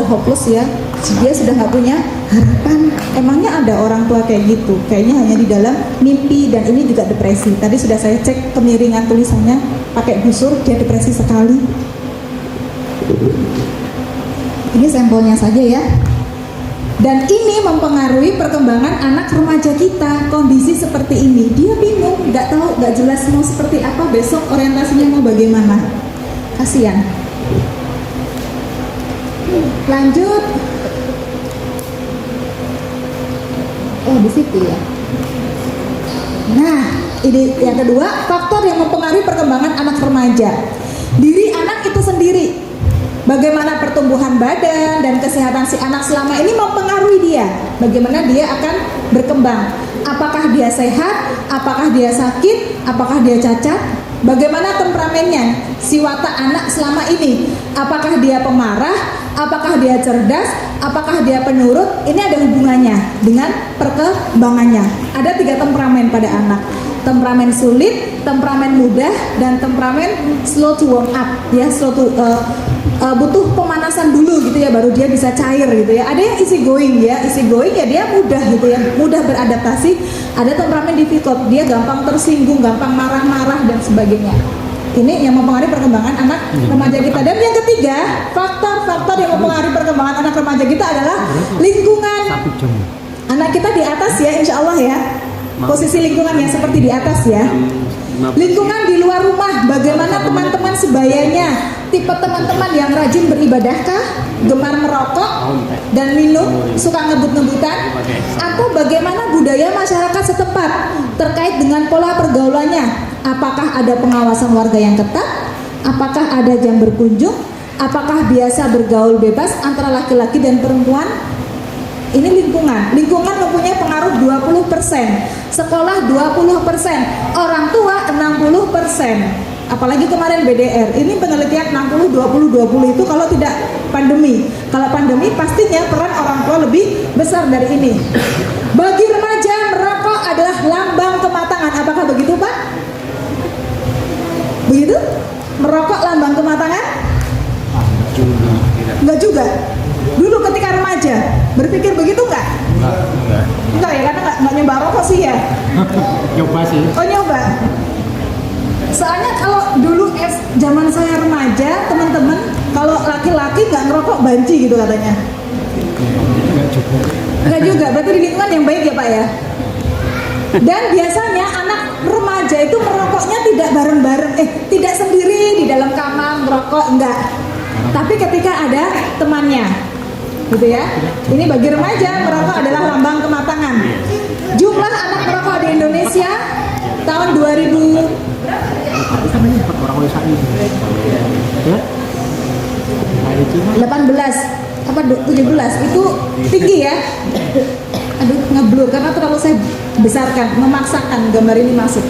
hopeless ya, dia sudah nggak punya harapan. Emangnya ada orang tua kayak gitu? Kayaknya hanya di dalam mimpi, dan ini juga depresi. Tadi sudah saya cek kemiringan tulisannya pakai busur, dia depresi sekali. Ini sampelnya saja ya. Dan ini mempengaruhi perkembangan anak remaja kita. Kondisi seperti ini, dia bingung, nggak tahu, nggak jelas mau seperti apa besok, orientasinya mau bagaimana. Kasihan. Lanjut. Oh, di situ ya. Nah, ini yang kedua, faktor yang mempengaruhi perkembangan anak remaja. Diri anak itu sendiri. Bagaimana pertumbuhan badan dan kesehatan si anak selama ini mempengaruhi dia. Bagaimana dia akan berkembang. Apakah dia sehat, apakah dia sakit, apakah dia cacat. Bagaimana temperamennya si watak anak selama ini. Apakah dia pemarah, apakah dia cerdas, apakah dia penurut. Ini ada hubungannya dengan perkembangannya. Ada 3 temperamen pada anak. Temperamen sulit, temperamen mudah, dan temperamen slow to warm up. Ya, slow to butuh pemanasan dulu gitu ya, baru dia bisa cair gitu ya. Ada yang easy going ya, easy going ya dia mudah gitu ya, mudah beradaptasi. Ada temperamen difficult, dia gampang tersinggung, gampang marah-marah dan sebagainya. Ini yang mempengaruhi perkembangan anak remaja kita. Dan yang ketiga, faktor-faktor yang mempengaruhi perkembangan anak remaja kita adalah lingkungan. Anak kita di atas ya, insya Allah ya. Posisi lingkungan yang seperti di atas ya. Lingkungan di luar rumah, bagaimana teman-teman sebayanya, tipe teman-teman yang rajin beribadahkah, gemar merokok dan minum, suka ngebut-ngebutan, atau bagaimana budaya masyarakat setempat terkait dengan pola pergaulannya. Apakah ada pengawasan warga yang ketat, apakah ada jam berkunjung, apakah biasa bergaul bebas antara laki-laki dan perempuan. Ini lingkungan mempunyai pengaruh 20%, sekolah 20%, orang tua 60%. Apalagi kemarin BDR, ini penelitian 60-20-20 itu kalau tidak pandemi. Kalau pandemi pastinya peran orang tua lebih besar dari ini. Bagi remaja, merokok adalah lambang kematangan. Apakah begitu Pak? Begitu? Merokok lambang kematangan? Enggak juga. Dulu ketika remaja berpikir begitu nggak? Enggak ya, karena nggak nyoba rokok sih ya. Nyoba sih. Oh nyoba. Soalnya kalau dulu zaman saya remaja, teman-teman kalau laki-laki nggak ngerokok banci gitu katanya. Enggak juga. Berarti di lingkungan yang baik ya Pak ya. Dan biasanya anak remaja itu merokoknya tidak bareng-bareng, tidak sendiri di dalam kamar merokok, enggak. Tapi ketika ada temannya, gitu ya. Ini bagi remaja, merokok adalah lambang kematangan. Jumlah anak merokok di Indonesia tahun 2000 18 apa 17 itu tinggi ya. Aduh ngeblur karena terlalu saya besarkan, memaksakan gambar ini masuk.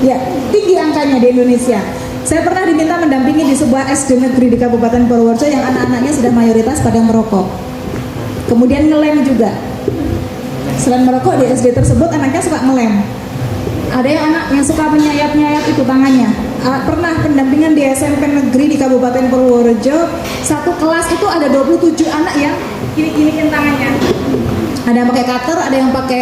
Ya, tinggi angkanya di Indonesia. Saya pernah diminta mendampingi di sebuah SD negeri di Kabupaten Purworejo yang anak-anaknya sudah mayoritas pada merokok. Kemudian ngelem juga. Selain merokok di SD tersebut anaknya suka ngelem. Ada yang anak yang suka menyayat-nyayat itu tangannya. Pernah pendampingan di SMP negeri di Kabupaten Purworejo, satu kelas itu ada 27 anak yang gini-giniin tangannya. Ada yang pakai cutter, ada yang pakai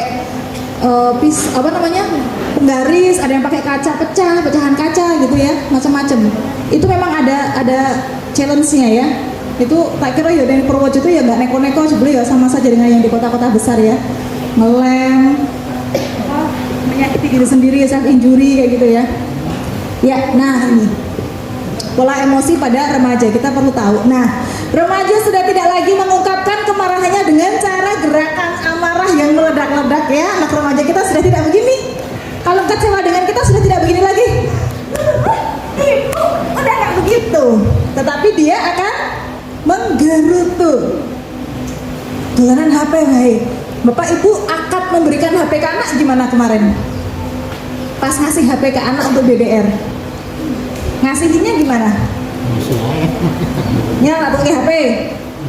penggaris, ada yang pakai kaca pecah, pecahan kaca gitu ya, macam-macam. Itu memang ada challenge-nya ya. Itu tak kira ya dari Purworejo itu ya nggak neko-neko sebenarnya ya, sama saja dengan yang di kota-kota besar ya. Ngelem, menyakiti diri sendiri, self injury kayak gitu ya. Ya, nah ini pola emosi pada remaja kita perlu tahu. Nah, remaja sudah tidak lagi mengungkapkan kemarahannya dengan cara gerakan amarah yang meledak-ledak ya. Anak remaja kita sudah tidak begini. Kalau kecewa dengan kita sudah tidak begini lagi. Udah nggak begitu. Tetapi dia akan menggerutu. Dolanan HP, hai. Bapak Ibu akad memberikan HP ke anak gimana kemarin? Pas ngasih HP ke anak untuk BBR, ngasihinnya gimana? Ya nggak pakai HP,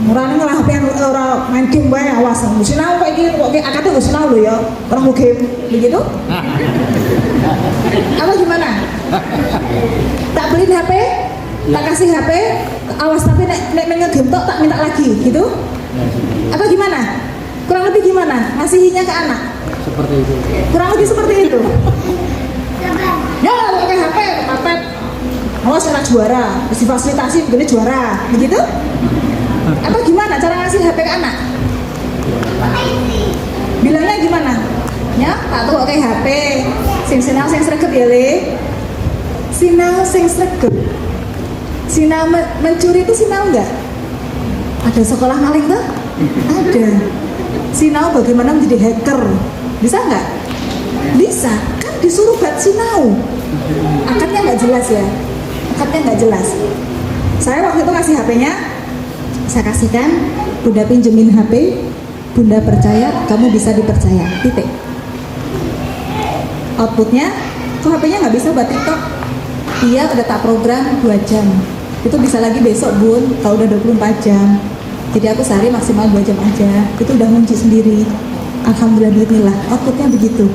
murahnya ngelah HP yang orang main game bae, awas, mesti nau kayak gini, kok akadnya mesti nau lo ya, orang mau game, begitu? Apa gimana? Tak beliin HP, Tak kasih HP, awas tapi nek ngegame tok tak minta lagi gitu. Apa gimana? Kurang lebih gimana? Ngasihinya ke anak? Seperti itu. Kurang lebih seperti itu. Ya, pakai HP, papet. Awas anak juara, mesti fasilitasi begini juara, begitu? Apa gimana cara ngasih HP ke anak? Bilangnya gimana? Ya, tak tahu pakai HP. Sing sinau sing sregep ya le. Sinau sing sregep. Sinau mencuri itu sinau enggak? Ada sekolah maling tuh? Ada. Sinau bagaimana menjadi hacker? Bisa enggak? Bisa. Kan disuruh buat sinau. Akadnya enggak jelas ya. Akadnya enggak jelas. Saya waktu itu kasih HP-nya, saya kasihkan, Bunda pinjemin HP, Bunda percaya, kamu bisa dipercaya. Titik. Outputnya, kok HP-nya nggak bisa buat TikTok? Iya, udah tak program 2 jam. Itu bisa lagi besok Bun, kalau udah 24 jam. Jadi aku sehari maksimal 2 jam aja. Itu udah ngunci sendiri. Alhamdulillah, outputnya begitu.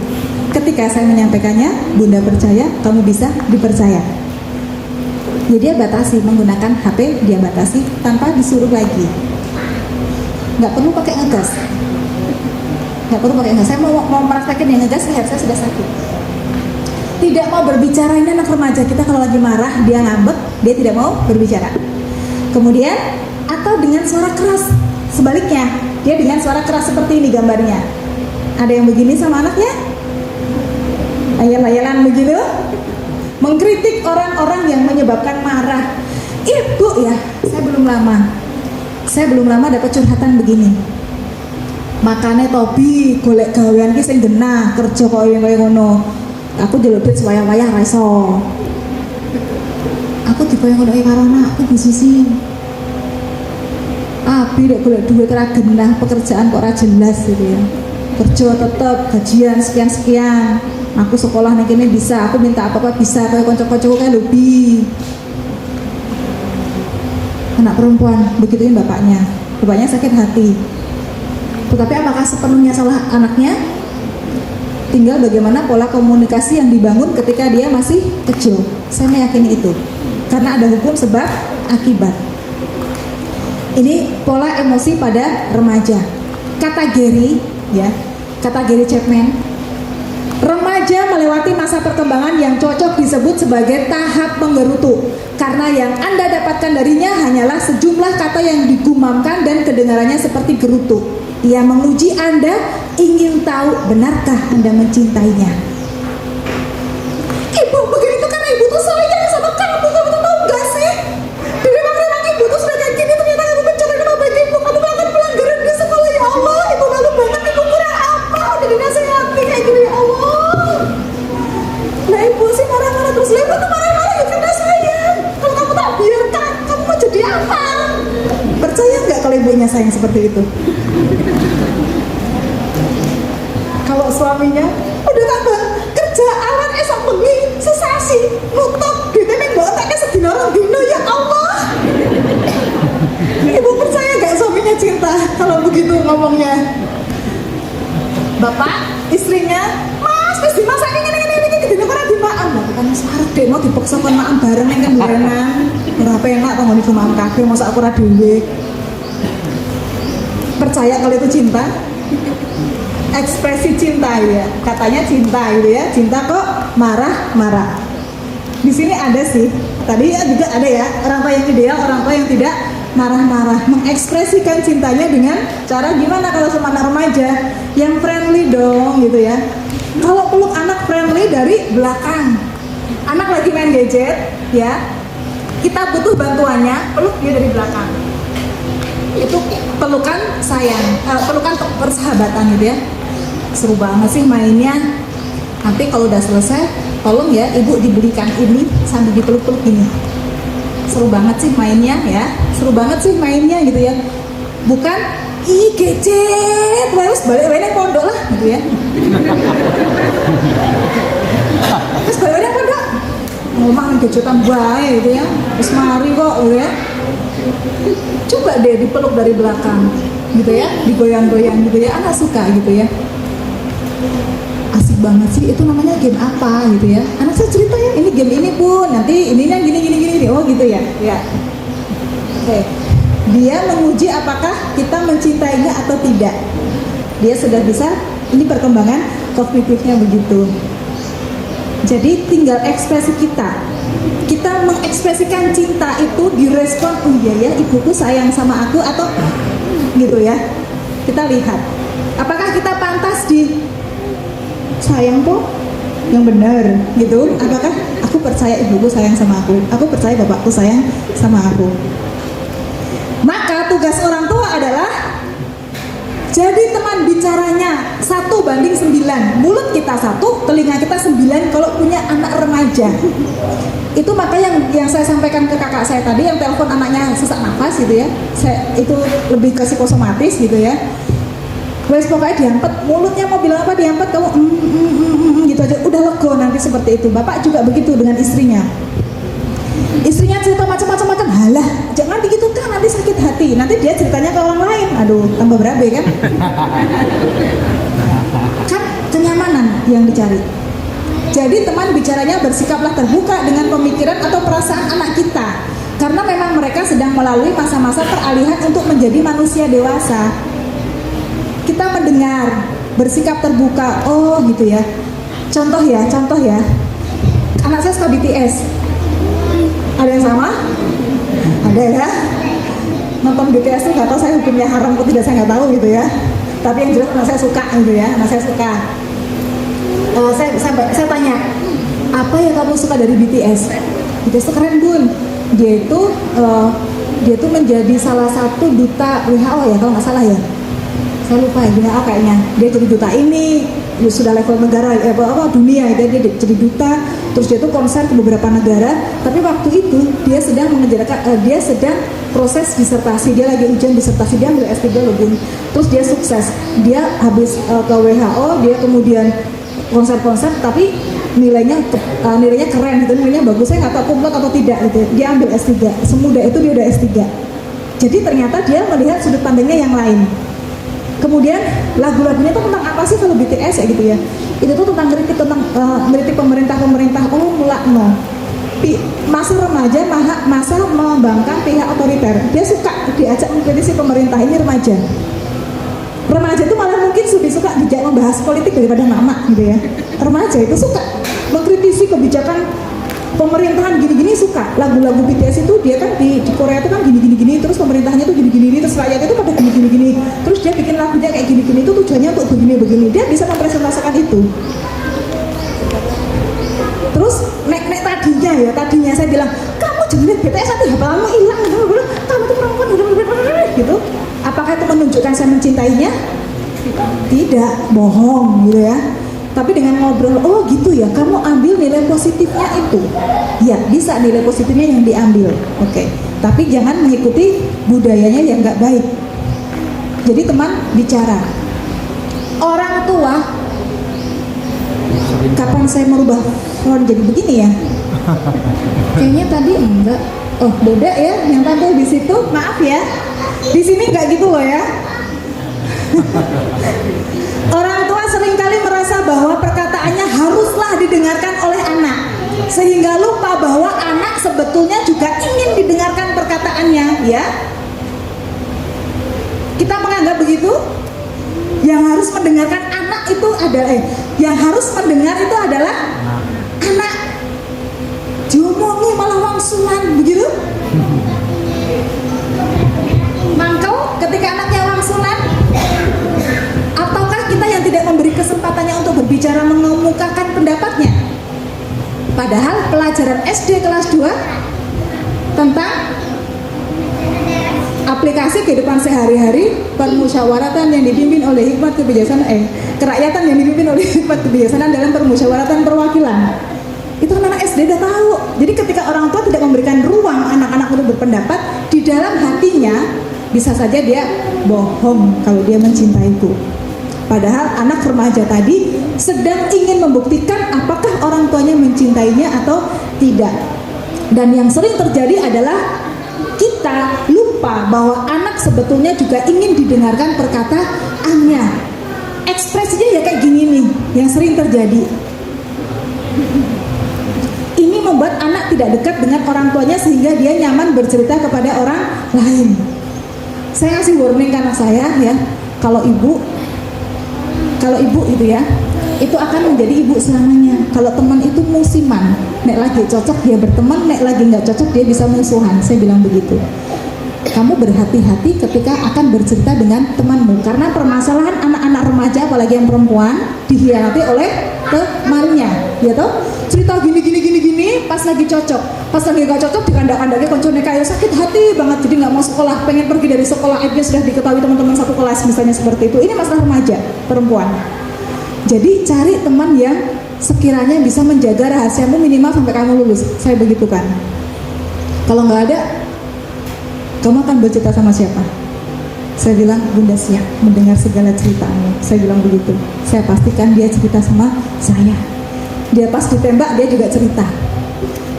Ketika saya menyampaikannya, Bunda percaya, kamu bisa dipercaya. Jadi dia batasi, menggunakan HP dia batasi tanpa disuruh lagi. Nggak perlu pakai ngegas. Nggak perlu pakai ngegas. Saya mau praktekin yang ngegas, leher saya sudah sakit. Tidak mau berbicara, ini anak remaja kita kalau lagi marah, dia ngambek, dia tidak mau berbicara. Kemudian, atau dengan suara keras. Sebaliknya, dia dengan suara keras seperti ini gambarnya. Ada yang begini sama anaknya? Ayal-ayalan begitu? Mengkritik orang-orang yang menyebabkan marah. Ibu ya, saya belum lama dapat curhatan begini. Makane Tobi golek gawean ki sing genah, kerja koyo ngono. Aku jelebet wayah-wayah ra iso. Aku dibayang ngono karo anakku Bu Sisi. Abi nek golek duit ra genah, pekerjaan kok ora jelas gitu ya. Kerja tetep gajian sekian-sekian. Aku sekolah nih kini bisa, aku minta apa-apa bisa, kayak kocok-kocok kayak lebih. Anak perempuan, begituin bapaknya sakit hati. Tetapi apakah sepenuhnya salah anaknya? Tinggal bagaimana pola komunikasi yang dibangun ketika dia masih kecil. Saya meyakini itu, karena ada hukum sebab akibat. Ini pola emosi pada remaja. Kata Gary Chapman, remaja melewati masa perkembangan yang cocok disebut sebagai tahap menggerutu, karena yang Anda dapatkan darinya hanyalah sejumlah kata yang digumamkan dan kedengarannya seperti gerutu. Ia menguji Anda, ingin tahu benarkah Anda mencintainya. Ibu, begini tuh karena ibu tuh sayang sama kamu tahu gak sih? Memang ibu tuh sudah kayak gini, ternyata kamu mencuri nama baik ibu, kamu melakukan pelanggaran di sekolah, ya Allah. Ibu malu banget, ibu kurang apa? Udah dinasehati kayak gini, ya Allah. Nah ibu sih marah-marah terus, ibu tuh marah-marah ya karena sayang. Kalau kamu tak biarkan, kamu mau jadi apa? Percaya nggak kalau ibunya sayang seperti itu? Kalau suaminya udah tambah kerja awan esok bengi sesasi nutup duitnya mbok tak sedina rong dino, ya Allah. Ibu percaya nggak suaminya cinta kalau begitu ngomongnya? Bapak istrinya, Mas wis dimasaki ngene dene ora dimakan. Lah kan sarep dek mau dipaksa kon makan bareng ning kendaraan. Ora penak to ngene dimakan kabeh mosok aku ora dhewe. Percaya kalau itu cinta? Ekspresi cinta ya, katanya cinta gitu ya, cinta kok marah-marah. Di sini ada sih, tadi juga ada ya, orang tua yang ideal, orang tua yang tidak marah-marah, mengekspresikan cintanya dengan cara gimana kalau sama anak remaja, yang friendly dong gitu ya. Kalau peluk anak friendly dari belakang, anak lagi main gadget ya, kita butuh bantuannya, peluk dia dari belakang. Itu pelukan sayang, pelukan persahabatan gitu ya. Seru banget sih mainnya. Nanti kalau udah selesai, tolong ya ibu dibelikan ini sambil dipeluk-peluk gini. Seru banget sih mainnya ya. Seru banget sih mainnya gitu ya. Bukan ih gadget, terus balik-balik pondok lah gitu ya. Terus balik-balik pondok, ngomong gadgetan bae gitu ya. Terus mari kok gitu ya. Coba deh dipeluk dari belakang gitu ya, digoyang-goyang gitu ya, anak suka gitu ya. asik banget sih, itu namanya game apa gitu ya. Anak saya cerita ya, ini game ini pun, nanti ininya gini, oh gitu ya. Ya. Oke. Dia menguji apakah kita mencintainya atau tidak. Dia sudah bisa, ini perkembangan kognitifnya begitu. Jadi tinggal ekspresi kita. Kita mengekspresikan cinta itu direspon, oh iya ya ibuku sayang sama aku atau gitu ya. Kita lihat, apakah kita pantas di sayang kok yang benar gitu? Apakah aku percaya ibuku sayang sama aku percaya bapakku sayang sama aku. Maka tugas orang tua adalah jadi teman bicaranya 1:9. Mulut kita 1, telinga kita 9 kalau punya anak remaja. Itu maka yang saya sampaikan ke kakak saya tadi yang telepon anaknya sesak nafas gitu ya. Itu lebih ke psikosomatis gitu ya. Wes pokoknya diampet, mulutnya mau bilang apa diampet, kamu gitu aja, udah lego nanti seperti itu. Bapak juga begitu dengan istrinya. Istrinya cerita macam-macam, halah jangan begitu kan nanti sakit hati, nanti dia ceritanya ke orang lain, aduh tambah berabe kan. Kan kenyamanan yang dicari. Jadi teman bicaranya bersikaplah terbuka dengan pemikiran atau perasaan anak kita, karena memang mereka sedang melalui masa-masa peralihan untuk menjadi manusia dewasa. Kita mendengar, bersikap terbuka, oh gitu ya. Contoh ya, anak saya suka BTS. Ada yang sama? Ada ya. Nonton BTS tuh nggak tahu saya hukumnya haram atau tidak, saya nggak tahu gitu ya. Tapi yang jelas anak saya suka gitu ya, anak saya suka. Saya tanya, apa yang kamu suka dari BTS? BTS itu keren bun. Dia itu menjadi salah satu duta WHO ya kalau nggak salah ya. Saya lupa ya WHO kayaknya. Dia jadi duta ini, sudah level negara dunia dia jadi duta. Terus dia tuh konser ke beberapa negara, tapi waktu itu dia sedang proses disertasi, dia lagi ujian disertasi, dia ambil S3 loh bun. Terus dia sukses, dia habis ke WHO, dia kemudian konser-konser, tapi nilainya keren gitu, nilainya bagus, saya nggak tahu kumlot atau tidak gitu. Dia ambil S3, semudah itu dia udah S3. Jadi ternyata dia melihat sudut pandangnya yang lain. Kemudian lagu-lagunya tuh tentang apa sih kalau BTS ya gitu ya? Itu tuh tentang meritik pemerintah mulakno. Masa remaja, masa membangkang pihak otoriter. Dia suka diajak mengkritisi pemerintah, ini remaja. Remaja itu malah mungkin lebih suka dijak membahas politik daripada mama gitu ya. Remaja itu suka mengkritisi kebijakan pemerintahan gini-gini, suka. Lagu-lagu BTS itu dia kan di Korea itu kan gini-gini, terus pemerintahnya tuh gini-gini, terus rakyat itu pada gini-gini, terus dia bikin lagunya kayak gini-gini, itu tujuannya untuk begini-begini. Dia bisa mempresentasikan itu. Terus tadinya saya bilang, kamu jangan lihat BTS nanti hafalanmu hilang, kamu tuh perempuan gitu. Apakah itu menunjukkan saya mencintainya? Tidak, bohong gitu ya. Tapi dengan ngobrol, oh gitu ya, kamu ambil nilai positifnya itu. Ya, bisa nilai positifnya yang diambil. Oke. Tapi jangan mengikuti budayanya yang nggak baik. Jadi teman bicara. Orang tua, kapan saya merubah font jadi begini ya? Kayaknya tadi enggak. Oh, beda ya yang tampil di situ. Maaf ya. Di sini nggak gitu loh ya. Orang tua seringkali merasa bahwa perkataannya haruslah didengarkan oleh anak, sehingga lupa bahwa anak sebetulnya juga ingin didengarkan perkataannya, ya. Kita menganggap begitu. Yang harus mendengarkan anak itu adalah yang harus mendengar itu adalah anak. Diomongi malah wangsulan begitu. Mangkel ketika anaknya wangsulan, ataukah kita yang tidak memberi kesempatannya untuk berbicara, mengemukakan pendapatnya? Padahal pelajaran SD kelas 2 tentang aplikasi kehidupan sehari-hari, permusyawaratan yang dipimpin oleh hikmat kebijaksanaan, kerakyatan yang dipimpin oleh hikmat kebijaksanaan dalam permusyawaratan perwakilan. Itu anak SD udah tahu. Jadi ketika orang tua tidak memberikan ruang anak-anak untuk berpendapat, di dalam hatinya bisa saja dia bohong kalau dia mencintaiku. Padahal anak remaja tadi sedang ingin membuktikan apakah orang tuanya mencintainya atau tidak. Dan yang sering terjadi adalah kita lupa bahwa anak sebetulnya juga ingin didengarkan perkataannya. ekspresinya ya kayak gini nih, yang sering terjadi. Ini membuat anak tidak dekat dengan orang tuanya sehingga dia nyaman bercerita kepada orang lain. Saya ngasih warning ke anak saya ya, kalau ibu itu ya, itu akan menjadi ibu selamanya. Kalau teman itu musiman, nek lagi cocok dia berteman, nek lagi nggak cocok dia bisa musuhan. Saya bilang begitu. Kamu berhati-hati ketika akan bercerita dengan temanmu, karena permasalahan anak-anak remaja apalagi yang perempuan dihianati oleh temannya, ya toh? Cerita gini, pas lagi cocok, pas lagi gak cocok dikandak-kandaknya koncone kayak sakit hati banget, jadi nggak mau sekolah, pengen pergi dari sekolah, akhirnya sudah diketahui teman-teman satu kelas misalnya seperti itu. Ini masalah remaja perempuan. Jadi cari teman yang sekiranya bisa menjaga rahasiamu minimal sampai kamu lulus. Saya begitu kan. Kalau nggak ada, kamu akan bercerita sama siapa? Saya bilang, Bunda siap mendengar segala ceritamu. Saya bilang begitu. Saya pastikan dia cerita sama saya. Dia pas ditembak, dia juga cerita.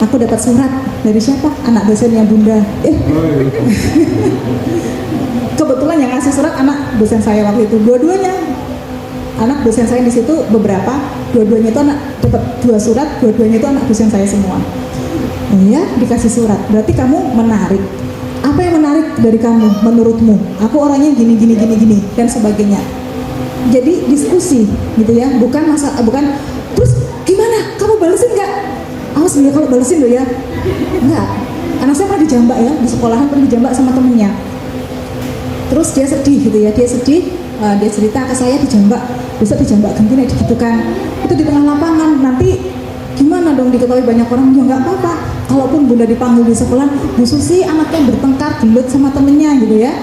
Aku dapat surat dari siapa? Anak dosennya Bunda. Kebetulan yang ngasih surat anak dosen saya waktu itu. Dua-duanya anak dosen saya di situ beberapa. Dua-duanya itu anak dapat 2 surat. Dua-duanya itu anak dosen saya semua. Oh ya, dikasih surat. Berarti kamu menarik. Apa yang menarik dari kamu menurutmu? Aku orangnya gini dan sebagainya. Jadi diskusi gitu ya, bukan terus gimana? Kamu balesin nggak? Awas ya kalau balesin loh ya. Enggak. Anak saya pernah dijambak ya, di sekolahan pernah dijambak sama temennya. Terus dia sedih gitu ya, dia cerita ke saya dijambak, besok dijambak gini gitu kan. Itu di tengah lapangan, nanti gimana dong diketahui banyak orang? Ya nggak apa-apa. Kalaupun Bunda dipanggil di sekolah, Bu Susi anaknya bertengkar gelut sama temennya gitu ya,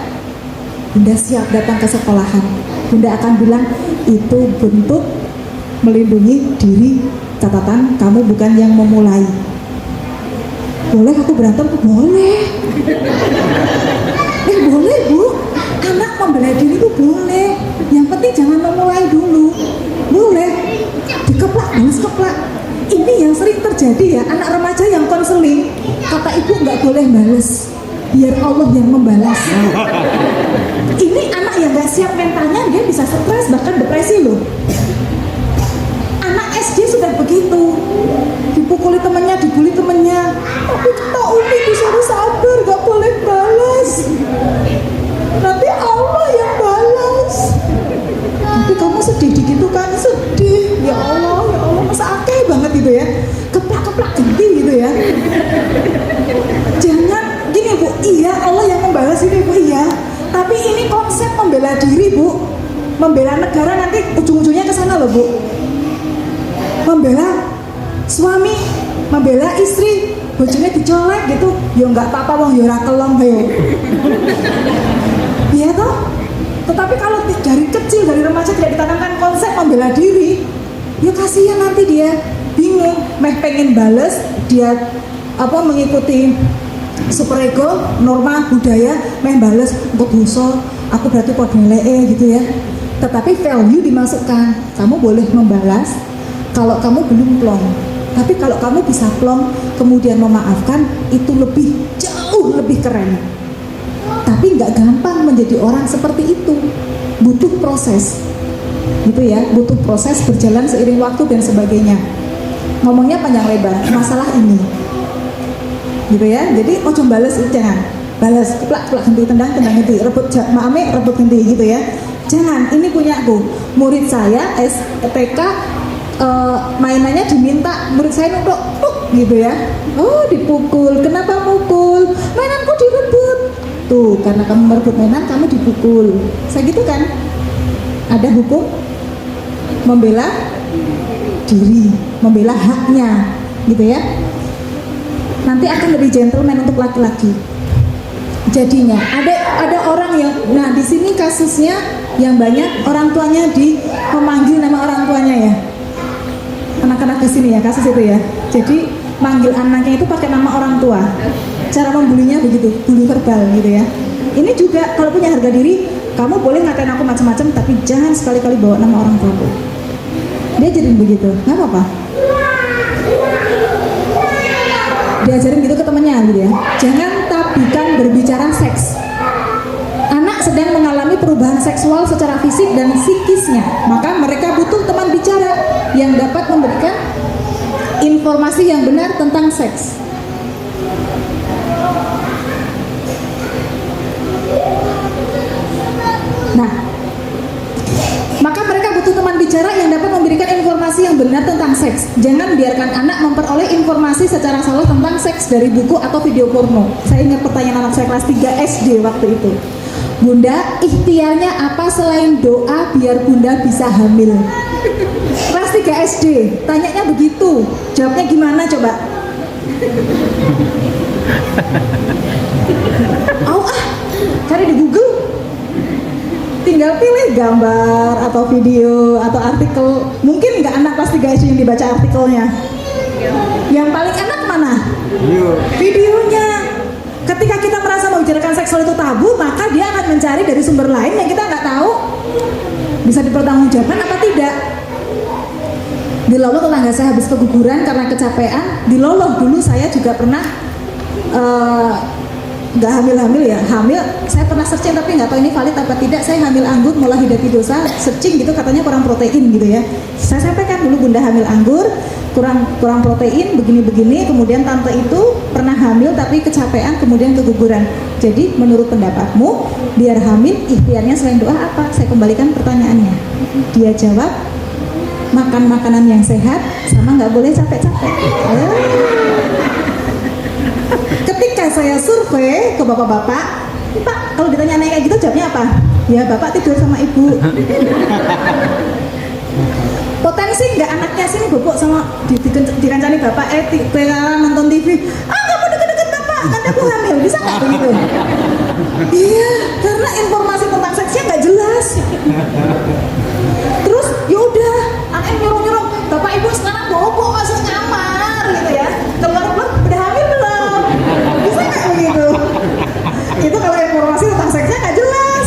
Bunda siap datang ke sekolahan. Bunda akan bilang itu bentuk melindungi diri. Catatan kamu bukan yang memulai. Boleh aku berantem? Boleh. Boleh Bu. Anak membela diri itu boleh. Yang penting jangan memulai dulu. Boleh. Dikeplak, balas keplak. Ini yang sering terjadi ya, anak remaja yang konseling. Kata ibu nggak boleh balas, biar Allah yang membalas. Ini anak yang nggak siap mentalnya, dia bisa stres bahkan depresi loh. Anak SD sudah begitu, dipukuli temennya, dibully temennya. Tapi Kak Umi disuruh sabar, nggak boleh balas. Nanti Allah yang balas. Tapi kamu sedih gitu kan? Sedih, ya Allah, masa akeh banget gitu ya, keplak genti gitu ya. Jangan gini Bu, iya Allah yang membalas ini Bu, iya. Tapi ini konsep membela diri Bu, membela negara nanti ujung-ujungnya ke sana loh Bu. Membela suami, membela istri, bojone dicolek gitu, ya nggak apa-apa wong ya ora kelong bae. Iya toh? Tetapi kalau dari kecil, dari remaja tidak ditanamkan konsep membela diri, ya kasihan nanti dia bingung, pengen bales, dia mengikuti superego, norma budaya, bales, kok dosa, aku berarti podo ngeleke gitu ya. Tetapi value dimasukkan, kamu boleh membalas kalau kamu belum plong. Tapi kalau kamu bisa plong, kemudian memaafkan, itu jauh lebih keren. Tapi nggak gampang menjadi orang seperti itu, butuh proses gitu ya, butuh proses berjalan seiring waktu dan sebagainya. Ngomongnya panjang lebar masalah ini gitu ya. Jadi ojo bales, jangan balas plak ganti, tendang ganti, rebut maame rebut ganti gitu ya. Jangan, ini punya aku, murid saya STK, mainannya diminta, murid saya nunduk gitu ya. Oh dipukul, kenapa mukul? Mainanku direbut. Tuh, karena kamu merebut mainan, kamu dipukul. Saya gitu kan. Ada hukum membela diri, membela haknya, gitu ya. Nanti akan lebih gentleman untuk laki-laki. Jadinya ada orang yang, nah di sini kasusnya yang banyak orang tuanya memanggil nama orang tuanya ya. Anak-anak di sini ya kasus itu ya. Jadi manggil anaknya itu pakai nama orang tua. Cara membulinya begitu, bully verbal gitu ya. Ini juga kalau punya harga diri, kamu boleh ngatain aku macam-macam, tapi jangan sekali-kali bawa nama orang tua aku. Dia jadi begitu, nggak apa-apa. Diajarin gitu ke temennya gitu ya. Jangan tabikan berbicara seks. Anak anak sedang mengalami perubahan seksual secara fisik dan psikisnya, maka mereka butuh teman bicara yang dapat memberikan informasi yang benar tentang seks. Nah, maka mereka butuh teman bicara yang dapat memberikan informasi yang benar tentang seks. Jangan biarkan anak memperoleh informasi secara salah tentang seks dari buku atau video porno. Saya ingat pertanyaan anak saya kelas 3 SD waktu itu. Bunda, ikhtiarnya apa selain doa biar bunda bisa hamil? Kelas 3 SD, tanyanya begitu. Jawabnya gimana coba? Cari di Google. Tinggal pilih gambar atau video atau artikel. Mungkin nggak anak kelas 3 SD yang dibaca artikelnya. Yang paling enak mana? Videonya. Ketika kita merasa membicarakan seksual itu tabu, maka dia akan mencari dari sumber lain yang kita nggak tahu bisa dipertanggungjawabkan apa tidak. Di Lolo tetangga saya habis keguguran karena kecapean. Di Lolo dulu saya juga pernah nggak hamil ya, hamil. Saya pernah searching tapi nggak tahu ini valid apa tidak. Saya hamil anggur mulai hidati dosa, searching gitu katanya kurang protein gitu ya. Saya sampaikan dulu bunda hamil anggur kurang protein begini-begini. Kemudian tante itu pernah hamil tapi kecapean kemudian keguguran. Jadi menurut pendapatmu biar hamil ikhtiarnya selain doa apa? Saya kembalikan pertanyaannya. Dia jawab makan makanan yang sehat sama nggak boleh capek-capek. Ketika saya survei ke bapak-bapak, Pak, kalau ditanya anaknya kayak gitu jawabnya apa? Ya bapak tidur sama ibu. Potensi nggak anaknya sini bobok sama dikancani bapak, nonton TV. Kamu deket-deket bapak, kan aku hamil, bisa nggak begitu? Iya, karena informasi tentang seksnya nggak jelas. Terus yaudah, anaknya nyuruh-nyuruh, bapak ibu sekarang bobok masuk kamar gitu ya. Keluar udah hamil belum? Bisa nggak begitu? Itu kalau informasi tentang seksnya nggak jelas.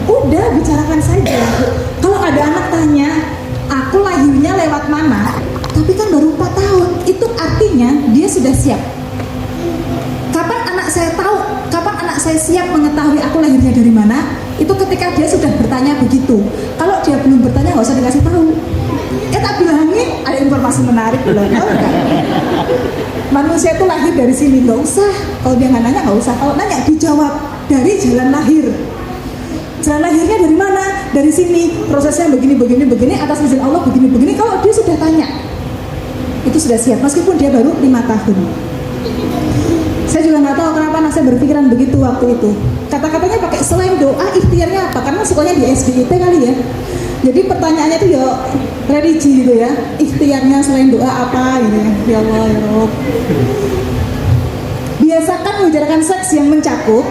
Udah bicarakan saja. Kalau ada anak tanya, aku lahirnya lewat mana? Tapi kan baru 4 tahun. Itu artinya dia sudah siap. Kapan anak saya tahu? Kapan anak saya siap mengetahui aku lahirnya dari mana? Itu ketika dia sudah bertanya begitu. Kalau dia belum bertanya nggak usah dikasih tahu. Tak bilangin ada informasi menarik belum? Tahu nggak? Manusia itu lahir dari sini, nggak usah. Kalau dia nggak nanya nggak usah. Kalau nanya dijawab dari jalan lahir. Jalan lahirnya dari mana? Dari sini. Prosesnya begini atas izin Allah begini. Kalau dia sudah tanya, itu sudah siap. Meskipun dia baru 5 tahun. Saya juga nggak tahu kenapa anak saya berpikiran begitu waktu itu. Kata-katanya pakai selain doa, ikhtiarnya apa? Karena sekolahnya di SBIT kali ya. Jadi pertanyaannya itu ya religi gitu ya. Ikhtiarnya selain doa apa gitu ya. Ya Allah ya Rob. Biasakan membicarakan seks yang mencakup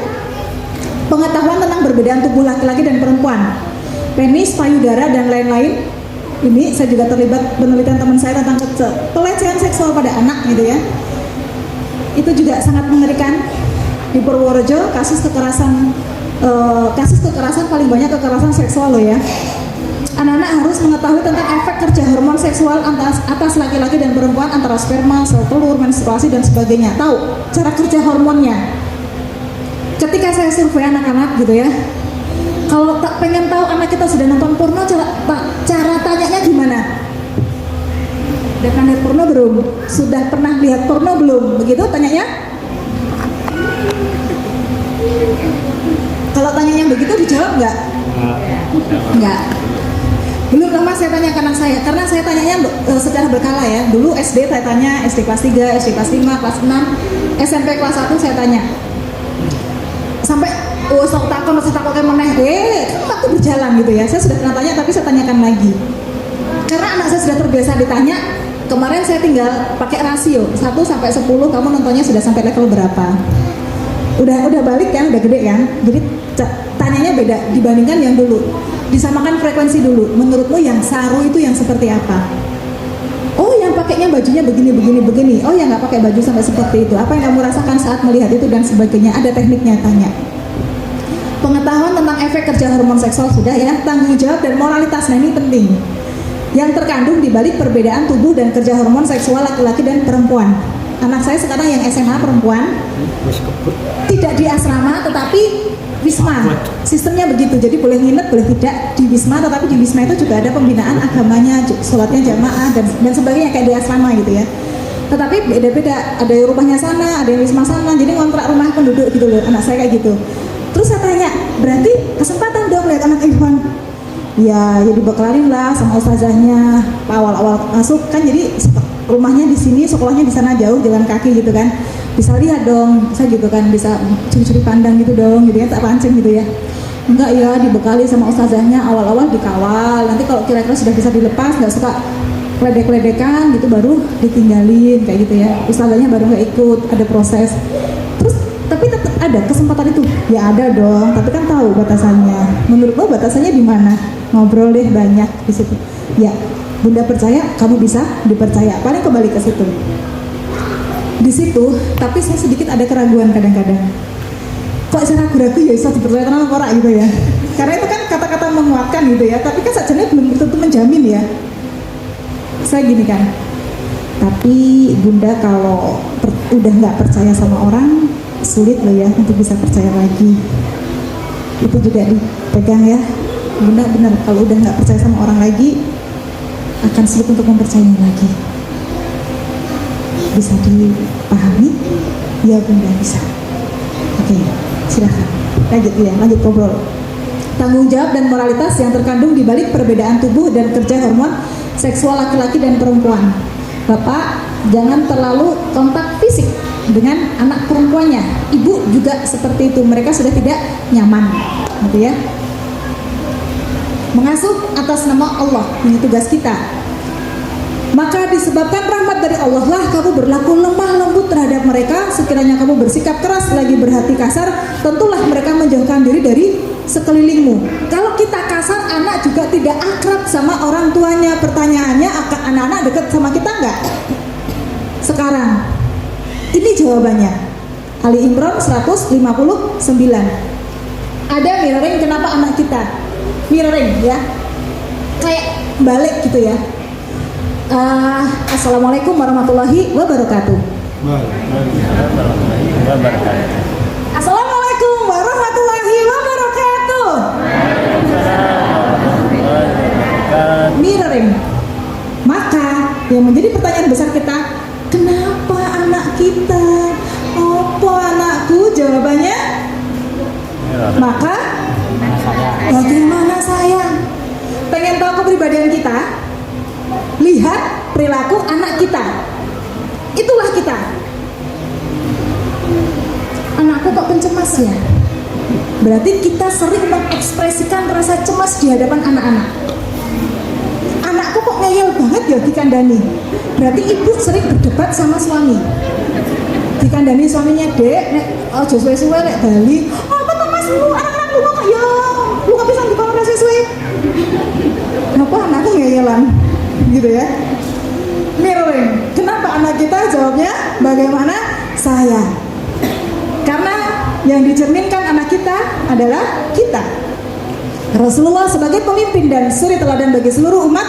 pengetahuan tentang perbedaan tubuh laki-laki dan perempuan, penis, payudara dan lain-lain. Ini saya juga terlibat penelitian teman saya tentang pelecehan seksual pada anak gitu ya. Itu juga sangat mengerikan. Di Purworejo kasus kekerasan paling banyak kekerasan seksual loh ya. Anak-anak harus mengetahui tentang efek kerja hormon seksual atas laki-laki dan perempuan, antara sperma, sel telur, menstruasi dan sebagainya. Tahu cara kerja hormonnya. Ketika saya survei anak-anak gitu ya, kalau tak pengen tahu anak kita sudah nonton porno, cara tanyanya gimana? Udah pernah lihat porno belum? Sudah pernah lihat porno belum? Begitu tanyanya? Kalau tanyanya begitu dijawab nggak? Nggak. Belum lama saya tanya ke anak saya, karena saya tanyanya secara berkala ya. Dulu SD saya tanya, SD kelas 3, SD kelas 5, kelas 6, SMP kelas 1 saya tanya. Sampai sok takon kayak meneh, waktu berjalan gitu ya. Saya sudah pernah tanya tapi saya tanyakan lagi. Karena anak saya sudah terbiasa ditanya. Kemarin saya tinggal pakai rasio 1 sampai 10, kamu nontonnya sudah sampai level berapa? Udah balik kan, udah gede kan. Jadi tanyanya beda dibandingkan yang dulu. Disamakan frekuensi dulu. Menurutmu yang saru itu yang seperti apa? Oh, yang pakainya bajunya begini. Oh, yang nggak pakai baju sampai seperti itu. Apa yang kamu rasakan saat melihat itu dan sebagainya? Ada tekniknya, tanya. Pengetahuan tentang efek kerja hormon seksual sudah ya. Tanggung jawab dan moralitas, nah ini penting. Yang terkandung di balik perbedaan tubuh dan kerja hormon seksual laki-laki dan perempuan. anak saya sekarang yang SMA perempuan, tidak di asrama tetapi wisma. Sistemnya begitu, jadi boleh nginep boleh tidak di wisma, tetapi di wisma itu juga ada pembinaan agamanya, sholatnya jamaah dan sebagainya kayak di asrama gitu ya. Tetapi beda-beda, ada yang rumahnya sana, ada yang wisma sana, jadi ngontrak rumah penduduk gitu loh, anak saya kayak gitu. Terus saya tanya, berarti kesempatan dong lihat anak Irfan? Ya dibekelin lah sama ustazahnya, awal-awal masuk kan, jadi rumahnya di sini, sekolahnya di sana jauh, jalan kaki gitu kan, bisa lihat dong, saya gitu kan, bisa curi-curi pandang gitu dong, gitu ya, tak pancing gitu ya. Enggak ya, dibekali sama ustazahnya, awal-awal dikawal, nanti kalau kira-kira sudah bisa dilepas, nggak suka ledek-ledekan gitu baru ditinggalin kayak gitu ya, ustazahnya baru nggak ikut, ada proses. Terus tapi tetap ada kesempatan itu ya, ada dong, tapi kan tahu batasannya. Menurut lo batasannya di mana? Ngobrol deh banyak di situ ya, bunda percaya kamu bisa dipercaya, paling kembali ke situ di situ. Tapi saya sedikit ada keraguan kadang-kadang, kok saya ragu-ragu ya bisa dipercaya dengan orang gitu ya, karena itu kan kata-kata menguatkan gitu ya, tapi kan sajane belum tentu menjamin ya. Saya gini kan, tapi bunda kalau udah nggak percaya sama orang, sulit loh ya untuk bisa percaya lagi. Itu juga dipegang ya, bunda benar, kalau udah nggak percaya sama orang lagi akan sulit untuk mempercayai lagi. Bisa dipahami? Ya bunda bisa. Oke, silakan lanjut ya, lanjut ngobrol. Tanggung jawab dan moralitas yang terkandung di balik perbedaan tubuh dan kerja hormon seksual laki-laki dan perempuan. Bapak jangan terlalu kontak fisik dengan anak perempuannya. Ibu juga seperti itu, mereka sudah tidak nyaman gitu ya. Mengasuh atas nama Allah, ini tugas kita. Maka disebabkan rahmat dari Allah lah kamu berlaku lemah lembut terhadap mereka. Sekiranya kamu bersikap keras lagi berhati kasar, tentulah mereka menjauhkan diri dari sekelilingmu. Kalau kita kasar, anak juga tidak akrab sama orang tuanya. Pertanyaannya, akan anak-anak dekat sama kita enggak? Sekarang ini jawabannya. Ali Imran 159. Ada mirroring, kenapa anak kita mirroring ya, kayak balik gitu ya. Assalamualaikum warahmatullahi wabarakatuh. Assalamualaikum warahmatullahi wabarakatuh. Mirroring. Maka yang menjadi pertanyaan besar kita, kenapa anak kita? Apa anakku? Jawabannya, maka bagaimana saya? Pengen tahu kepribadian kita? Lihat perilaku anak kita. Itulah kita. Anakku kok pencemas ya? Berarti kita sering mengekspresikan rasa cemas di hadapan anak-anak. Anakku kok ngeyel banget ya dikandani. Berarti ibu sering berdebat sama suami. Dikandani suaminya, dek, nek ojo suwe-suwe lek bali. Apa tuh mas lu, anak-anak lu kok ya? Lu gak bisa dikawal suwe-suwe. Kenapa anakku ngeyelan? Gitu ya. Mirroring. Kenapa anak kita? Jawabnya bagaimana saya. Karena yang dicerminkan anak kita adalah kita. Rasulullah sebagai pemimpin dan suri teladan bagi seluruh umat,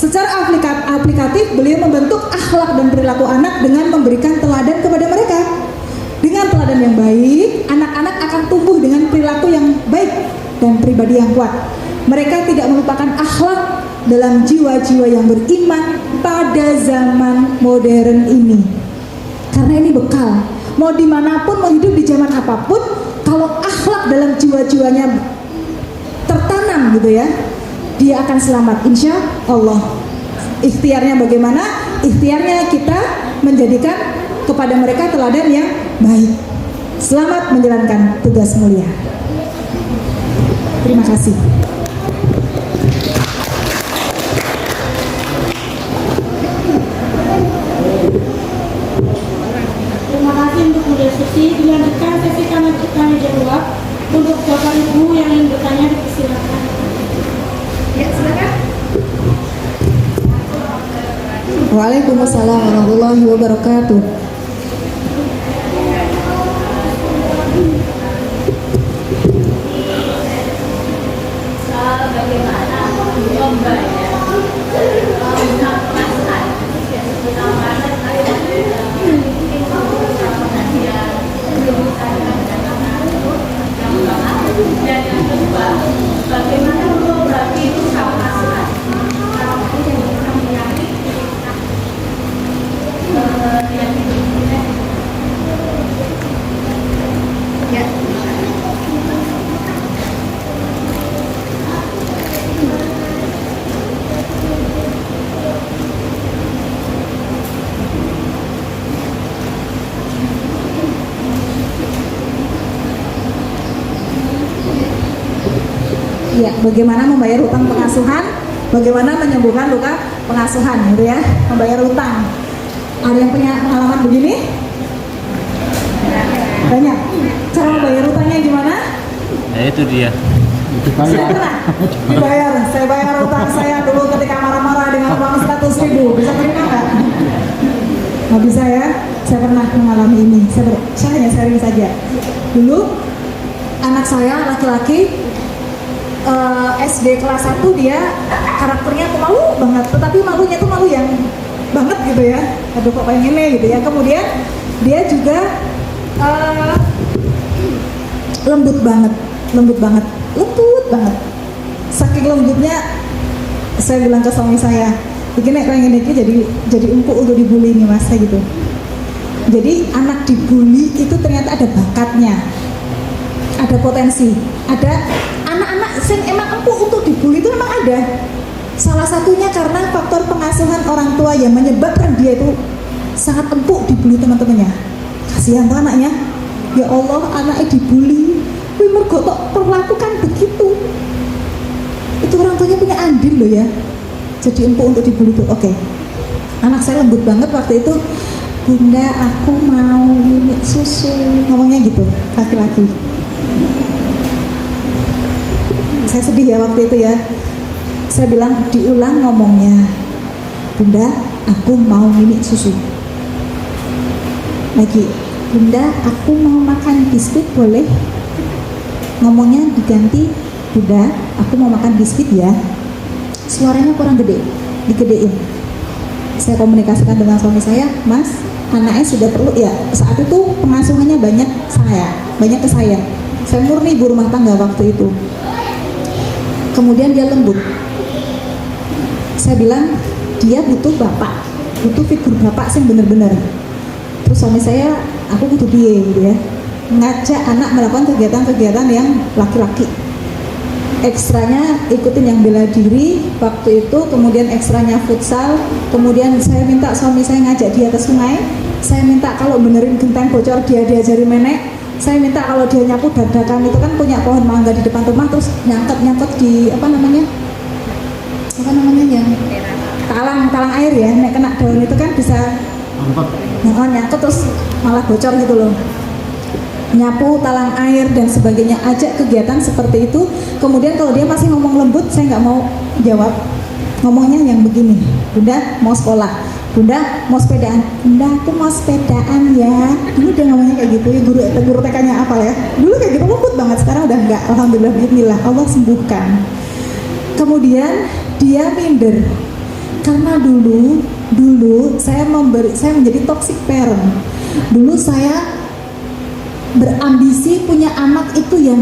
secara aplikatif beliau membentuk akhlak dan perilaku anak dengan memberikan teladan kepada mereka. Dengan teladan yang baik, anak-anak akan tumbuh dengan perilaku yang baik dan pribadi yang kuat. Mereka tidak melupakan akhlak dalam jiwa-jiwa yang beriman pada zaman modern ini. Karena ini bekal, mau dimanapun, mau hidup di zaman apapun, kalau akhlak dalam jiwa-jiwanya tertanam gitu ya, dia akan selamat insya Allah. Ikhtiarnya bagaimana? Ikhtiarnya kita menjadikan kepada mereka teladan yang baik. Selamat menjalankan tugas mulia. Terima kasih. Terima kasih untuk Bu Desusi. Dilanjutkan sesi tanya jawab. Untuk Bapak Ibu yang ingin bertanya dipersilakan. Ya, silakan. Waalaikumsalam warahmatullahi wabarakatuh. Bagaimana membayar perasaan Ya, bagaimana membayar hutang pengasuhan, bagaimana menyembuhkan luka pengasuhan, gitu ya, membayar hutang. Ada yang punya pengalaman begini? Banyak. Cara membayar hutangnya gimana? Nah itu dia. Saya pernah dibayar. Saya bayar hutang saya dulu ketika marah-marah dengan uang 100.000. Bisa terima nggak? Nggak bisa ya. Saya pernah mengalami ini. Saya hanya sharing saja. Dulu anak saya laki-laki SD kelas 1, dia karakternya pemalu banget. Tetapi malunya tuh malu yang banget gitu ya. Aduh kok kayak gini gitu ya. Kemudian dia juga lembut banget. Saking lembutnya, saya bilang ke suami saya, begini kayak gini jadi empuk untuk dibully nih mas, gitu. Jadi anak dibully itu ternyata ada bakatnya, ada potensi, ada anak-anak yang emang empuk untuk dibully itu memang ada. Salah satunya karena faktor pengasuhan orang tua yang menyebabkan dia itu sangat empuk dibully teman-temannya. Kasihan tuh anaknya, ya Allah anaknya dibully, mergo tok perlakukan begitu. Itu orang tuanya punya andil loh ya, jadi empuk untuk dibully tuh. Oke. Anak saya lembut banget waktu itu, bunda aku mau minum susu, ngomongnya gitu, laki-laki. Saya sedih ya waktu itu ya. Saya bilang diulang ngomongnya, bunda aku mau minum susu. Lagi, bunda aku mau makan biskuit boleh? Ngomongnya diganti, bunda aku mau makan biskuit ya. Suaranya kurang gede, digedein. Saya komunikasikan dengan suami saya, mas anaknya sudah perlu ya. Saat itu pengasuhannya banyak ke saya. Saya murni ibu rumah tangga waktu itu. Kemudian dia lembut. Saya bilang dia butuh bapak, butuh figur bapak sih bener-bener. Terus suami saya, aku butuh dia gitu ya, ngajak anak melakukan kegiatan-kegiatan yang laki-laki. Ekstranya ikutin yang bela diri waktu itu, kemudian ekstranya futsal. Kemudian saya minta suami saya ngajak dia ke sungai. Saya minta kalau benerin genteng bocor dia diajari menek. Saya minta kalau dia nyapu dadakan, itu kan punya pohon mangga di depan rumah, terus nyangkut di apa namanya yang talang air ya, nek kena daun itu kan bisa nyangkut terus malah bocor gitu loh. Nyapu talang air dan sebagainya, ajak kegiatan seperti itu. Kemudian kalau dia masih ngomong lembut, saya nggak mau jawab. Ngomongnya yang begini, bunda mau sekolah, bunda mau sepedaan, bunda aku mau sepedaan ya. Dulu dia ngomongnya kayak gitu ya, guru TK-nya apa ya, dulu kayak gitu lembut banget. Sekarang udah enggak, alhamdulillah, bismillah, Allah sembuhkan. Kemudian dia minder karena dulu saya menjadi toxic parent. Dulu saya berambisi punya anak itu yang